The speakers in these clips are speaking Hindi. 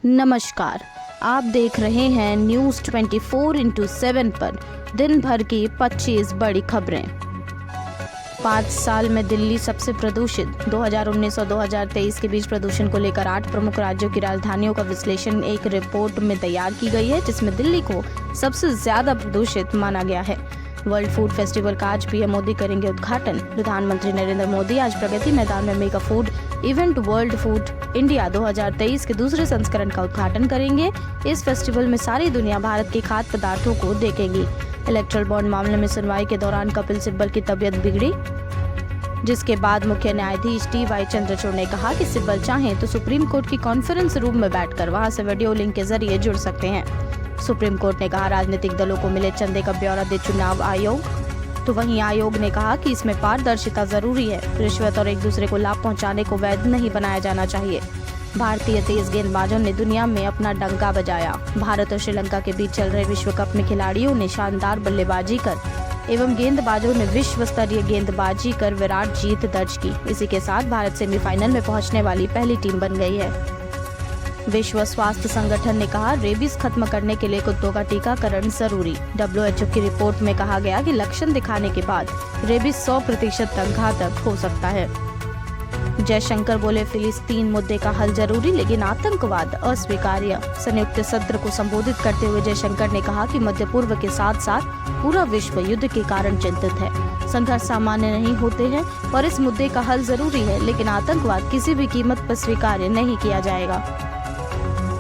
नमस्कार, आप देख रहे हैं न्यूज़ 24x7 पर दिन भर की 25 बड़ी खबरें। 5 साल में दिल्ली सबसे प्रदूषित। 2019 और 2023 के बीच प्रदूषण को लेकर 8 प्रमुख राज्यों की राजधानियों का विश्लेषण एक रिपोर्ट में तैयार की गई है, जिसमें दिल्ली को सबसे ज्यादा प्रदूषित माना गया है। वर्ल्ड फूड फेस्टिवल का आज पीएम मोदी करेंगे उद्घाटन। प्रधानमंत्री नरेंद्र मोदी आज प्रगति मैदान में mega food event world food India 2023 के दूसरे संस्करण का उद्घाटन करेंगे। इस फेस्टिवल में सारी दुनिया भारत के खाद्य पदार्थों को देखेगी। इलेक्ट्रल बॉन्ड मामले में सुनवाई के दौरान कपिल सिब्बल की तबीयत बिगड़ी, जिसके बाद मुख्य न्यायाधीश डी.वाई. चंद्रचूड़ ने कहा कि सिब्बल चाहें तो सुप्रीम कोर्ट की कॉन्फ्रेंस रूम में बैठकर वहां से वीडियो लिंक के जरिए जुड़ सकते हैं। सुप्रीम कोर्ट ने कहा राजनीतिक दलों को मिले चंदे का ब्यौरा दे चुनाव आयोग, तो वहीं आयोग ने कहा कि इसमें पारदर्शिता जरूरी है। रिश्वत और एक दूसरे को लाभ पहुंचाने को वैध नहीं बनाया जाना चाहिए। भारतीय तेज गेंदबाजों ने दुनिया में अपना डंका बजाया। भारत और श्रीलंका के बीच चल रहे विश्व कप में खिलाड़ियों ने शानदार बल्लेबाजी कर एवं गेंदबाजों ने विश्व स्तरीय गेंदबाजी कर विराट जीत दर्ज की। इसी के साथ भारत सेमीफाइनल में पहुंचने वाली पहली टीम बन गई है। विश्व स्वास्थ्य संगठन ने कहा रेबीज खत्म करने के लिए कुत्तों का टीकाकरण जरूरी। WHO की रिपोर्ट में कहा गया कि लक्षण दिखाने के बाद रेबीज 100% तक घातक हो सकता है। जयशंकर बोले फिलिस्तीन मुद्दे का हल जरूरी, लेकिन आतंकवाद अस्वीकार्य। संयुक्त सत्र को संबोधित करते हुए जयशंकर ने कहा कि मध्य पूर्व के साथ साथ पूरा विश्व युद्ध के कारण चिंतित है। संघर्ष सामान्य नहीं होते हैं और इस मुद्दे का हल जरूरी है, लेकिन आतंकवाद किसी भी कीमत पर स्वीकार्य नहीं किया जाएगा।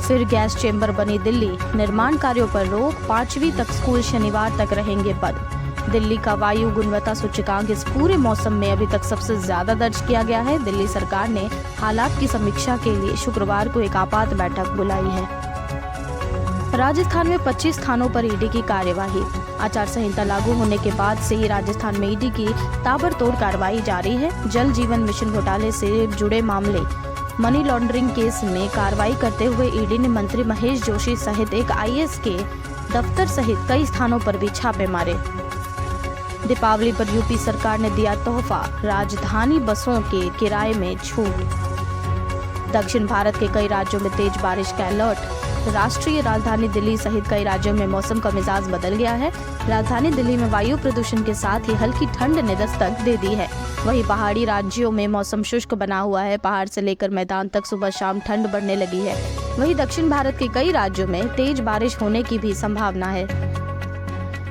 फिर गैस चेंबर बनी दिल्ली, निर्माण कार्यों पर रोक। 5वीं तक स्कूल शनिवार तक रहेंगे बंद। दिल्ली का वायु गुणवत्ता सूचकांक इस पूरे मौसम में अभी तक सबसे ज्यादा दर्ज किया गया है। दिल्ली सरकार ने हालात की समीक्षा के लिए शुक्रवार को एक आपात बैठक बुलाई है। राजस्थान में 25 थानों पर ईडी की कार्यवाही। आचार संहिता लागू होने के बाद से ही राजस्थान में ईडी की ताबड़तोड़ कार्रवाई जारी है। जल जीवन मिशन घोटाले से जुड़े मामले मनी लॉन्ड्रिंग केस में कार्रवाई करते हुए ईडी ने मंत्री महेश जोशी सहित एक आईएएस के दफ्तर सहित कई स्थानों पर भी छापे मारे। दीपावली पर यूपी सरकार ने दिया तोहफा, राजधानी बसों के किराए में छूट। दक्षिण भारत के कई राज्यों में तेज बारिश का अलर्ट। राष्ट्रीय राजधानी दिल्ली सहित कई राज्यों में मौसम का मिजाज बदल गया है। राजधानी दिल्ली में वायु प्रदूषण के साथ ही हल्की ठंड ने दस्तक दे दी है। वहीं पहाड़ी राज्यों में मौसम शुष्क बना हुआ है। पहाड़ से लेकर मैदान तक सुबह शाम ठंड बढ़ने लगी है। वहीं दक्षिण भारत के कई राज्यों में तेज बारिश होने की भी संभावना है।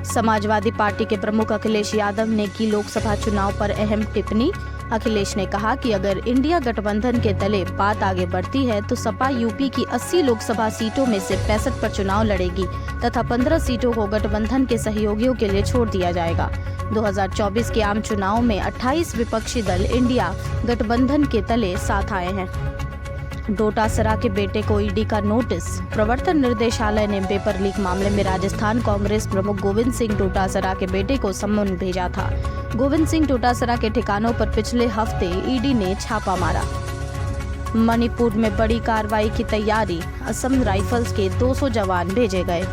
समाजवादी पार्टी के प्रमुख अखिलेश यादव ने की लोकसभा चुनाव पर अहम टिप्पणी। अखिलेश ने कहा कि अगर इंडिया गठबंधन के तले बात आगे बढ़ती है तो सपा यूपी की 80 लोकसभा सीटों में से 65 पर चुनाव लड़ेगी तथा 15 सीटों को गठबंधन के सहयोगियों के लिए छोड़ दिया जाएगा। 2024 के आम चुनाव में 28 विपक्षी दल इंडिया गठबंधन के तले साथ आए हैं। डोटासरा के बेटे को ईडी का नोटिस। प्रवर्तन निर्देशालय ने पेपर लीक मामले में राजस्थान कांग्रेस प्रमुख गोविंद सिंह डोटासरा के बेटे को सम्मन भेजा था। गोविंद सिंह डोटासरा के ठिकानों पर पिछले हफ्ते ईडी ने छापा मारा। मणिपुर में बड़ी कार्रवाई की तैयारी। असम राइफल्स के 200 जवान भेजे गए।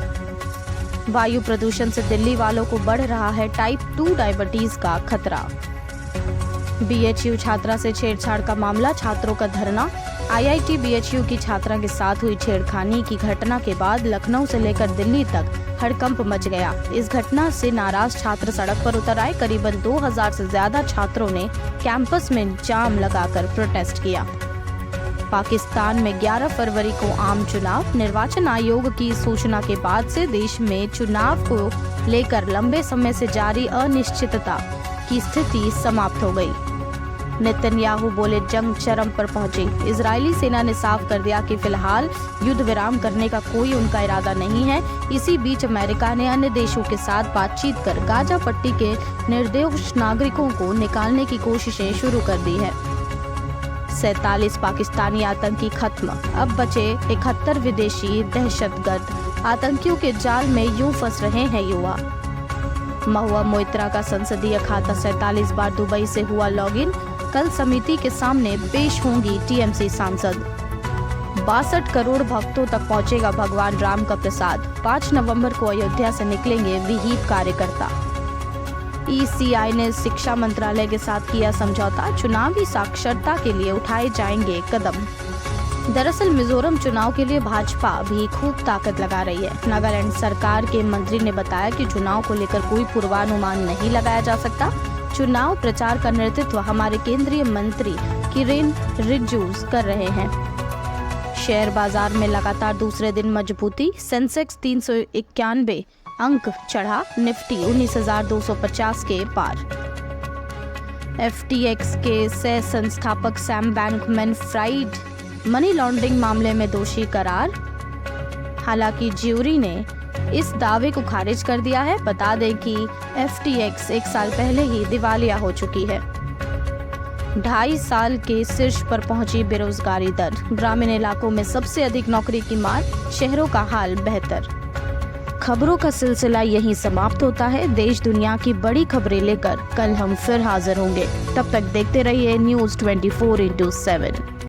वायु प्रदूषण से दिल्ली वालों को बढ़ रहा है टाइप 2 डायबिटीज का खतरा। बीएचयू छात्रा से छेड़छाड़ का मामला, छात्रों का धरना। आईआईटी बीएचयू की छात्रा के साथ हुई छेड़खानी की घटना के बाद लखनऊ से लेकर दिल्ली तक हड़कंप मच गया। इस घटना से नाराज छात्र सड़क पर उतर आए। करीबन 2000 से ज्यादा छात्रों ने कैंपस में जाम लगाकर प्रोटेस्ट किया। पाकिस्तान में 11 फरवरी को आम चुनाव। निर्वाचन आयोग की सूचना के बाद से देश में चुनाव को लेकर लंबे समय से जारी अनिश्चितता की स्थिति समाप्त हो गई। नेतन्याहू बोले जंग चरम पर पहुंची। इजरायली सेना ने साफ कर दिया कि फिलहाल युद्ध विराम करने का कोई उनका इरादा नहीं है। इसी बीच अमेरिका ने अन्य देशों के साथ बातचीत कर गाजा पट्टी के निर्दोष नागरिकों को निकालने की कोशिशें शुरू कर दी है। 47 पाकिस्तानी आतंकी खत्म, अब बचे 71 विदेशी दहशतगर्द। आतंकियों के जाल में यूं फंस रहे हैं युवा। महुआ मोइत्रा का संसदीय खाता 47 बार दुबई से हुआ लॉगिन। कल समिति के सामने पेश होंगी टीएमसी सांसद। 62 करोड़ भक्तों तक पहुंचेगा भगवान राम का प्रसाद। 5 नवंबर को अयोध्या से निकलेंगे विहिप कार्यकर्ता। ईसीआई ने शिक्षा मंत्रालय के साथ किया समझौता। चुनावी साक्षरता के लिए उठाए जाएंगे कदम। दरअसल मिजोरम चुनाव के लिए भाजपा भी खूब ताकत लगा रही है। नागालैंड सरकार के मंत्री ने बताया कि चुनाव को लेकर कोई पूर्वानुमान नहीं लगाया जा सकता। चुनाव प्रचार का नेतृत्व हमारे केंद्रीय मंत्री किरेन रिजिजू कर रहे हैं। शेयर बाजार में लगातार दूसरे दिन मजबूती। सेंसेक्स 391 अंक चढ़ा, निफ्टी 19,250 के पार। FTX के सह संस्थापक सैम बैंकमैन-फ्राइड मनी लॉन्ड्रिंग मामले में दोषी करार। हालांकि ज्यूरी ने इस दावे को खारिज कर दिया है। बता दें कि FTX 1 साल पहले ही दिवालिया हो चुकी है। 2.5 साल के शीर्ष पर पहुंची बेरोजगारी दर। ग्रामीण इलाकों में सबसे अधिक नौकरी की मार, शहरों का हाल बेहतर। खबरों का सिलसिला यहीं समाप्त होता है। देश दुनिया की बड़ी खबरें लेकर कल हम फिर हाजिर होंगे। तब तक देखते रहिए News 24/7।